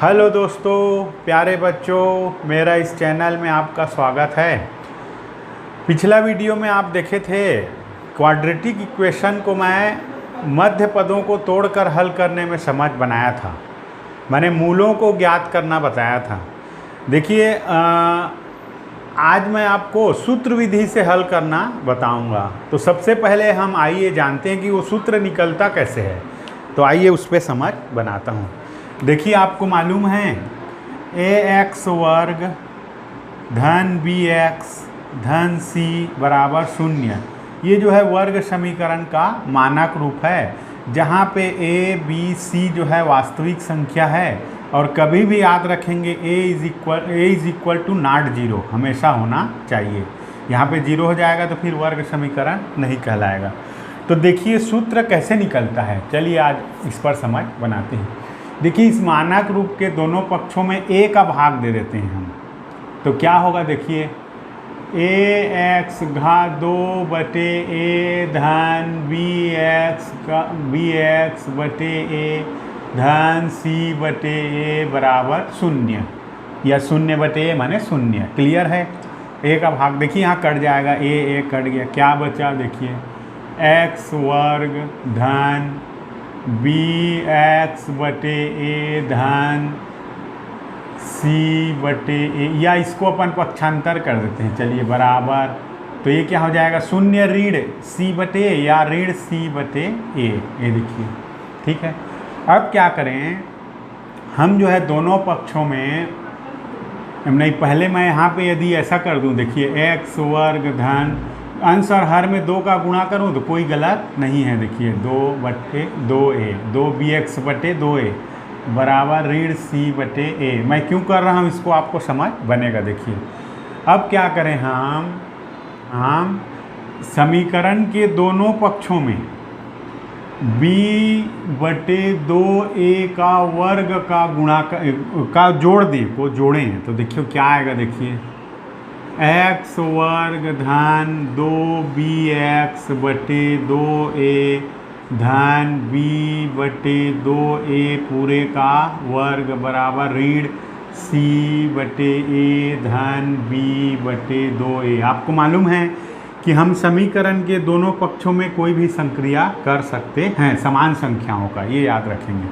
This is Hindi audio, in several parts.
हेलो दोस्तों, प्यारे बच्चों, मेरा इस चैनल में आपका स्वागत है। पिछला वीडियो में आप देखे थे क्वाड्रेटिक इक्वेशन को मैं मध्य पदों को तोड़कर हल करने में समझ बनाया था। मैंने मूलों को ज्ञात करना बताया था। देखिए, आज मैं आपको सूत्र विधि से हल करना बताऊंगा। तो सबसे पहले हम आइए जानते हैं कि वो सूत्र निकलता कैसे है। तो आइए उस पर समझ बनाता हूँ। देखिए, आपको मालूम है ax वर्ग धन bx धन c बराबर 0। ये जो है वर्ग समीकरण का मानक रूप है, जहाँ पे a b c जो है वास्तविक संख्या है। और कभी भी याद रखेंगे a is equal to not zero हमेशा होना चाहिए। यहाँ पे जीरो हो जाएगा तो फिर वर्ग समीकरण नहीं कहलाएगा। तो देखिए सूत्र कैसे निकलता है, चलिए आज इस पर समझ बनाते हैं। देखिए, इस मानक रूप के दोनों पक्षों में a का भाग दे देते हैं हम। तो क्या होगा, देखिए ax घात 2 बटे a धन bx बटे a धन c बटे a बराबर 0, या 0 बटे a माने 0। क्लियर है। a का भाग देखिए यहाँ कट जाएगा, a कट गया, क्या बचा देखिए x वर्ग धन bx बटे a धन c बटे a, या इसको अपन पक्षांतर कर देते हैं, चलिए बराबर। तो ये क्या हो जाएगा, 0 ऋण c बटे a या ऋण c बटे a। ये देखिए, ठीक है। अब क्या करें हम, जो है दोनों पक्षों में नहीं, पहले मैं यहाँ पे यदि ऐसा कर दूँ, देखिए x वर्ग धन अंश और हर में 2 का गुणा करूं तो कोई गलत नहीं है। देखिए 2 बटे 2a, 2bx बटे 2a बराबर ऋण c बटे a। मैं क्यों कर रहा हूं इसको आपको समझ बनेगा। देखिए अब क्या करें हम समीकरण के दोनों पक्षों में b बटे 2a का वर्ग का गुणा का जोड़ दें, को जोड़ें। तो देखिए क्या आएगा, देखिए x वर्ग धन 2bx बटे 2a धन b बटे 2a पूरे का वर्ग बराबर ऋण c बटे a धन b बटे 2a। आपको मालूम है कि हम समीकरण के दोनों पक्षों में कोई भी संक्रिया कर सकते हैं समान संख्याओं का, ये याद रखेंगे।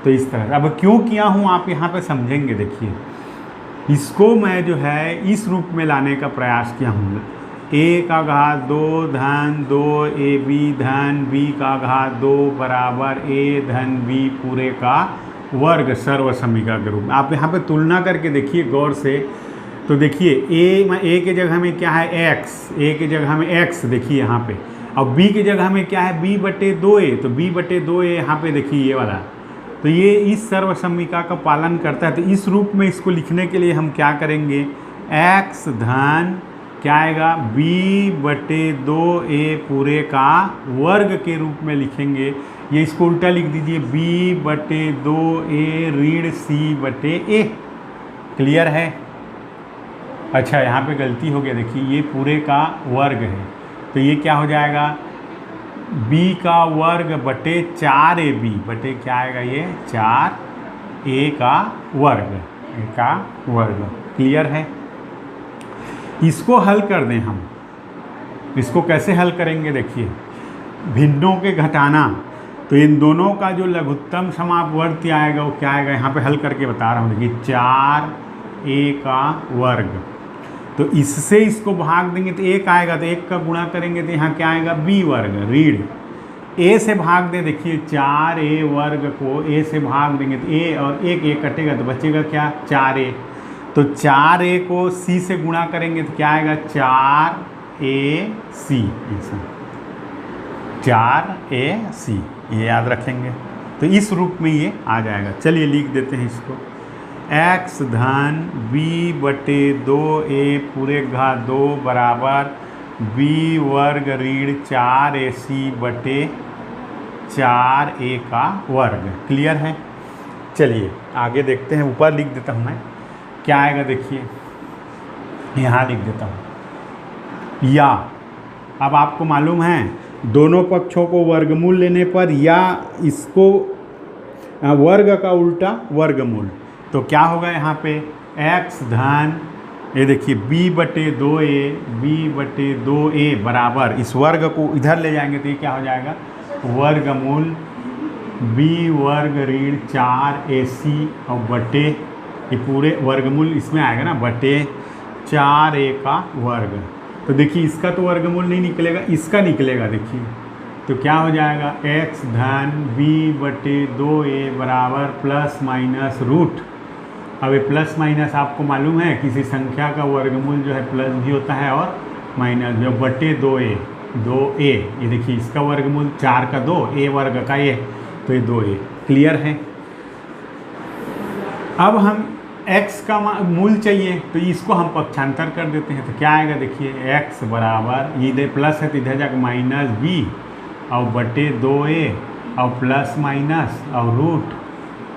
तो इस तरह अब क्यों किया हूँ आप यहाँ पे समझेंगे। देखिए इसको मैं जो है इस रूप में लाने का प्रयास किया हूँ, a का घात 2 धन 2ab धन b का घात 2 बराबर a धन b पूरे का वर्ग सर्व समीकरण के रूप में। आप यहाँ पे तुलना करके देखिए गौर से। तो देखिए a के जगह में क्या है x, a के जगह में x देखिए यहाँ पे, और b की जगह में क्या है b बटे 2a। तो b बटे 2a यहाँ पे देखिए ये वाला, तो ये इस सर्व समीकरण का पालन करता है। तो इस रूप में इसको लिखने के लिए हम क्या करेंगे, x धन क्या आएगा b बटे 2a पूरे का वर्ग के रूप में लिखेंगे। ये इसको उल्टा लिख दीजिए, b बटे 2a ऋण c बटे a। क्लियर है। अच्छा यहाँ पे गलती हो गया, देखिए ये पूरे का वर्ग है, तो ये क्या हो जाएगा b का वर्ग बटे 4ab बटे क्या आएगा, ये 4a का वर्ग। क्लियर है। इसको हल कर दें हम। इसको कैसे हल करेंगे, देखिए भिन्नों के घटाना। तो इन दोनों का जो लघुत्तम समापवर्ती आएगा वो क्या आएगा, यहाँ पे हल करके बता रहा हूँ। देखिए 4a का वर्ग, तो इससे इसको भाग देंगे तो 1 आएगा, तो 1 का गुणा करेंगे तो यहाँ क्या आएगा b वर्ग ऋण a से भाग दें। देखिए 4a वर्ग को a से भाग देंगे तो a और 1 कटेगा तो बचेगा क्या 4a। तो 4a को c से गुणा करेंगे तो क्या आएगा 4ac, 4ac, ये याद रखेंगे। तो इस रूप में ये आ जाएगा। चलिए लिख देते हैं इसको, x धन b बटे 2a पूरे घात 2 बराबर b वर्ग ऋण 4ac बटे 4a का वर्ग। क्लियर है। चलिए आगे देखते हैं। ऊपर लिख देता हूँ मैं, क्या आएगा देखिए, यहाँ लिख देता हूँ या। अब आपको मालूम है दोनों पक्षों को वर्गमूल लेने पर या इसको वर्ग का उल्टा वर्गमूल, तो क्या होगा यहाँ पे x धन ये देखिए b/2a बराबर, इस वर्ग को इधर ले जाएंगे तो ये क्या हो जाएगा वर्गमूल b वर्ग ऋण 4ac और बटे ये पूरे वर्गमूल इसमें आएगा ना बटे 4a का वर्ग। तो देखिए इसका तो वर्गमूल नहीं निकलेगा, इसका निकलेगा। देखिए तो क्या हो जाएगा x धन b/2a बराबर प्लस माइनस रूट। अब ये प्लस माइनस आपको मालूम है किसी संख्या का वर्गमूल जो है प्लस भी होता है और माइनस भी, बटे 2a ये देखिए इसका वर्गमूल 4 का 2 a वर्ग का a, तो ये 2a क्लियर है। अब हम x का मूल चाहिए तो इसको हम पक्षांतर कर देते हैं। तो क्या आएगा देखिए x बराबर ये इधर प्लस है तो इधर जाकर माइनस b और बटे 2a और प्लस माइनस और रूट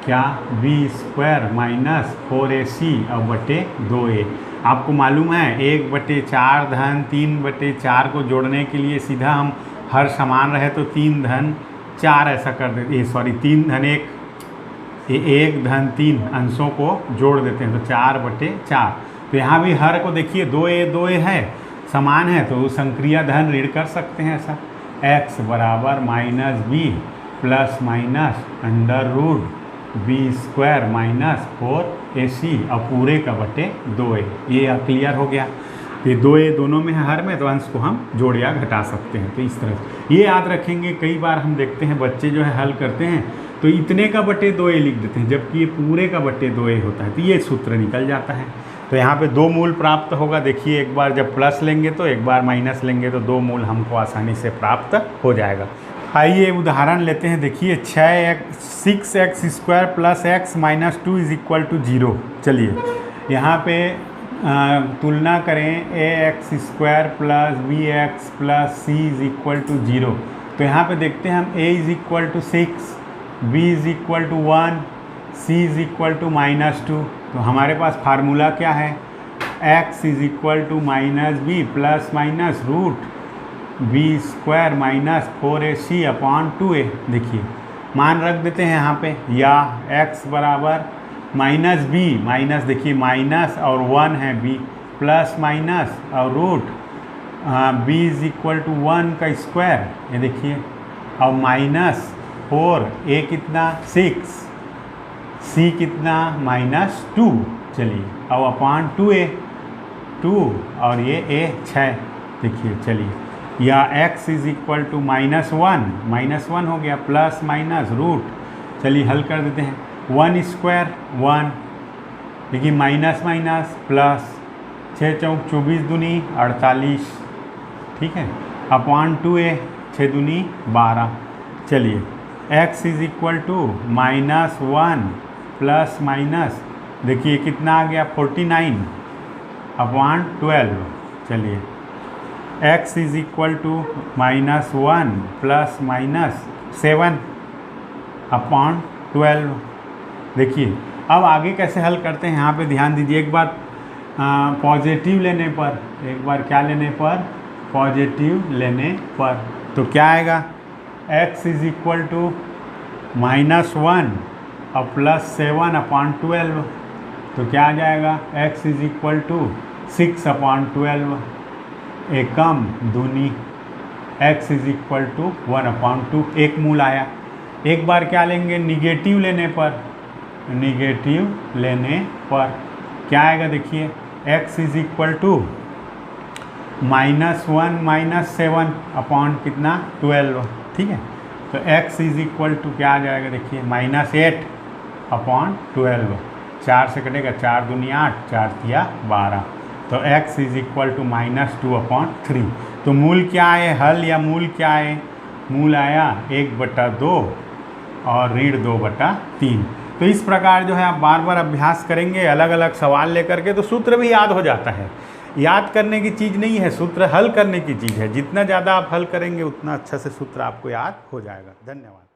क्या b² माइनस 4ac और बटे 2a। आपको मालूम है 1/4 धन 3/4 को जोड़ने के लिए सीधा हम हर समान रहे तो 3 धन 4 ऐसा कर देते, सॉरी 3 धन 1 धन 3 अंशों को जोड़ देते हैं तो 4/4। तो यहाँ भी हर को देखिए 2a है समान है तो संक्रिया धन ऋण कर सकते हैं ऐसा। x बराबर minus b plus minus under root b² minus 4ac और पूरे का बटे 2a। ये क्लियर हो गया। ये 2a दोनों में है हर में, तो अंश को हम जोड़ या घटा सकते हैं। तो इस तरह से ये याद रखेंगे। कई बार हम देखते हैं बच्चे जो है हल करते हैं तो इतने का बटे 2a लिख देते हैं जबकि ये पूरे का बटे 2a होता है, तो ये सूत्र निकल जाता है। तो यहाँ पे 2 मूल प्राप्त होगा। देखिए एक बार जब प्लस लेंगे तो एक बार माइनस लेंगे तो 2 मूल हमको आसानी से प्राप्त हो जाएगा। आइए उदाहरण लेते हैं। देखिए 6x² plus x minus 2 is equal to 0। चलिए यहाँ पे तुलना करें ax² plus bx plus c is equal to 0। तो यहाँ पे देखते हैं हम a is equal to 6, b is equal to 1, c is equal to -2। तो हमारे पास फार्मूला क्या है x is equal to minus b plus minus root b² minus 4ac upon 2a। देखिए मान रख देते हैं यहाँ पे, या x बराबर माइनस b माइनस देखिए माइनस और 1 है b प्लस माइनस और root b is equal to 1 का स्क्वायर ये देखिए और माइनस 4 a कितना 6 c कितना -2। चलिए और अपॉन 2a 2 और ये a 6। देखिए चलिए या x इज इक्वल टू -1 हो गया प्लस माइनस रूट। चलिए हल कर देते हैं 1² 1 देखिए माइनस माइनस प्लस 6 चौक 24 दूनी 48 ठीक है अपॉन 2a 6 दूनी 12। चलिए x is equal to -1 plus minus देखिए कितना आ गया 49 अपॉन 12। चलिए x is equal to -1 plus minus 7 upon 12। देखिए अब आगे कैसे हल करते हैं यहाँ पे ध्यान दीजिए। एक बार पॉजिटिव लेने पर, एक बार क्या लेने पर पॉजिटिव लेने पर, तो क्या आएगा x इज इक्वल टू -1 और प्लस 7 अपॉन 12। तो क्या आ जाएगा x is equal to 6 upon 12 एकम दूनी x is equal to 1 upon 2 एक मूल आया। एक बार क्या लेंगे निगेटिव लेने पर, निगेटिव लेने पर क्या आएगा देखिए x is equal to -1 -7 upon कितना 12। ठीक है तो x इज इक्वल टू क्या आ जाएगा देखिए -8 अपॉन 12। 4 से कटेगा 4 दूनी 8 4 तिया 12। तो x is equal to -2 upon 3। तो मूल क्या है हल या मूल क्या है, मूल आया 1/2 और ऋण 2/3। तो इस प्रकार जो है आप बार बार अभ्यास करेंगे अलग अलग सवाल लेकर के तो सूत्र भी याद हो जाता है। याद करने की चीज़ नहीं है, सूत्र हल करने की चीज़ है। जितना ज़्यादा आप हल करेंगे उतना अच्छा से सूत्र आपको याद हो जाएगा। धन्यवाद।